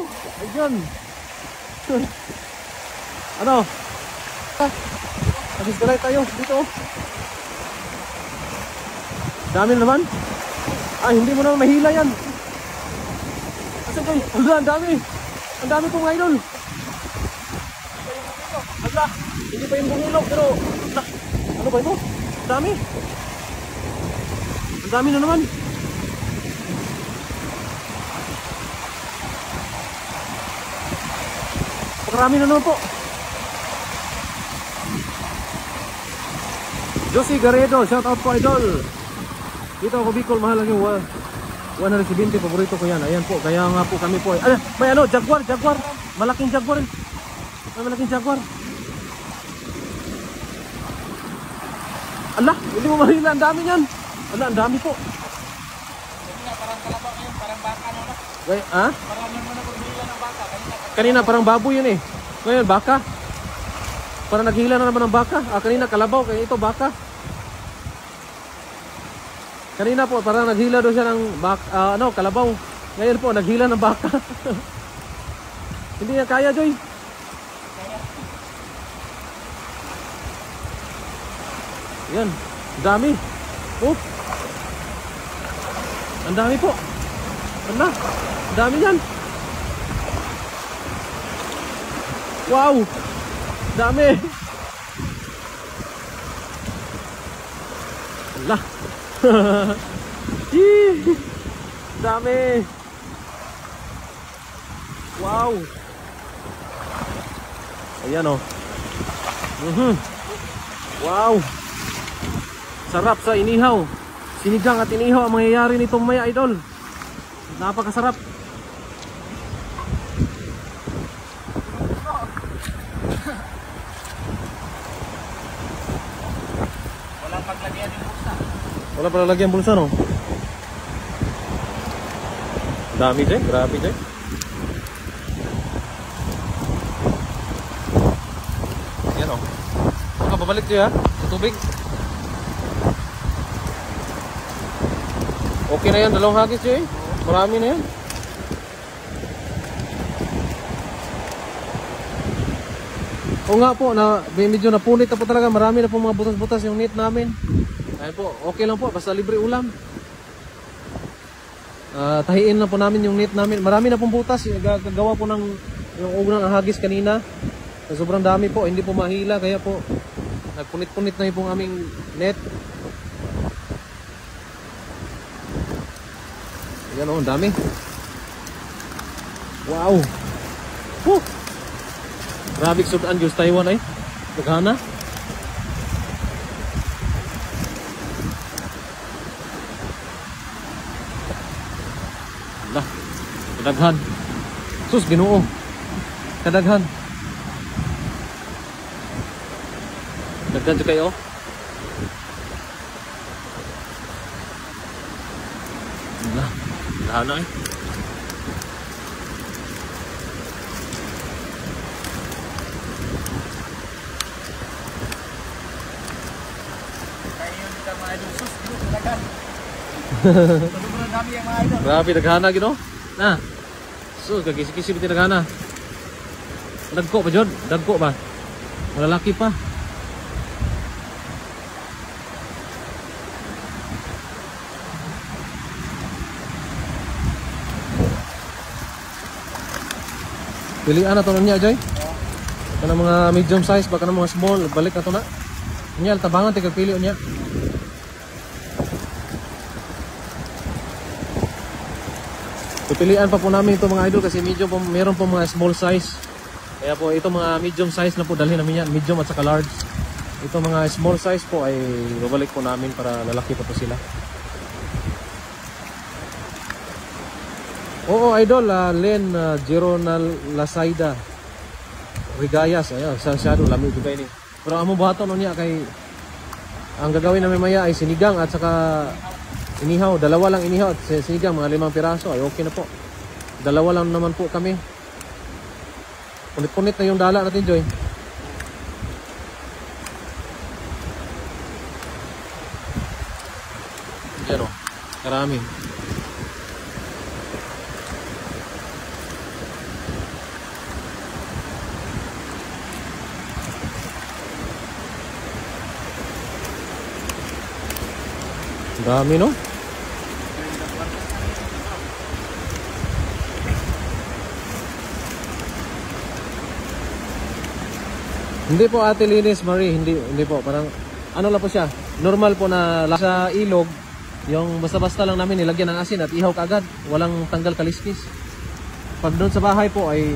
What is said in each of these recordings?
Ayun. Ano? Nag-isgalay tayo dito. Dami na naman. Ay, hindi mo naman mahila yan. Asan kayo? Ang dami. Ang dami kong idol. Hala, hindi pa yung bungilog pero ano ba ito? Ang dami. Ang dami na naman. Pakarami na naman po. Josie Garedo, shout out po idol. Dito ako Bicol, mahal lang yung 170, paborito ko yan. Ayan po, kaya nga po kami po. May ano, Jaguar. Malaking Jaguar. May malaking Jaguar. Ala, hindi mo mahila, ang dami yan. Ala, ang dami po. Parang kalabaw ngayon, parang baka na. Wait, ha? Parang naman ako naghihila ng baka. Kanina parang baboy yun eh. Ngayon baka. Parang naghihila na naman ng baka. Kanina kalabaw, kaya ito baka. Kanina po parang naghila doon siya ng baka, kalabaw. Ngayon po naghila ng baka. Hindi niya kaya, Joy. Yan, dami. Oh. Ang dami po. Ano? Ang dami yan. Wow. Dami. Allah. Dami. Wow. Ayan o. Wow. Sarap sa inihaw. Sinigang at inihaw ang mangyayari nitong may idol. Napakasarap. Walang paglagyan ng bulsa. Wala pala lagyan bulsa, no? Dami dyan, grabe dyan. Yan o. Baka babalik dyan ha, sa tubig. Okay na yan, dalawang hagis dyan eh. Marami na yan. O nga po, medyo napunit na po talaga. Marami na po mga butas-butas yung net namin. Ayun po, okay lang po, basta libre ulam. Tahiin na po namin yung net namin. Marami na pong butas. Gagawa po ng yung ugnang hagis kanina. Sobrang dami po, hindi po mahila. Kaya po, nagpunit-punit na yung pong aming net. Ayan o, ang dami. Wow. Woo! Grabe sudan Diyos Taiwan ay. Naghana. Lah, kadaghan. Sus, Ginoo. Kadaghan. Daghan sa kayo. Lah, kadaghan ay. Sobrang dami yung mga idol. Grabe, naghana gino. Na. So, kagisi-kisi biti naghana. Dagko pa jud, dagko ba? Malalaki pa. Pilihan na to niya, Joy. Kana mga medium size, baka na mga small, balik na to na. Nya tabangan tigag pili niya. Pipilian pa po namin ito mga idol kasi medyo po, meron po mga small size. Kaya po ito mga medium size na po dalhin namin yan, medium at saka large. Ito mga small size po ay babalik po namin para lalaki pa po sila. Oo idol, Len Geronal Lasaida Rigayas, ayan, masyado lamig juga ini. Pero amo buhaton niya kay ang gagawin namin maya ay sinigang at saka inihaw, dalawa lang inihaw at sinigang, mga 5 piraso ay okay na po. Dalawa lang naman po kami. Punit-punit na yung dala natin, Joy. Yan o, karami. Dami, no? Hindi po, Ate Linis Marie, hindi po, parang ano lang po siya, normal po na sa ilog, yung basta-basta lang namin nilagyan ng asin at ihaw kaagad, walang tanggal kaliskis. Pag doon sa bahay po ay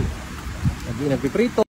nagpiprito.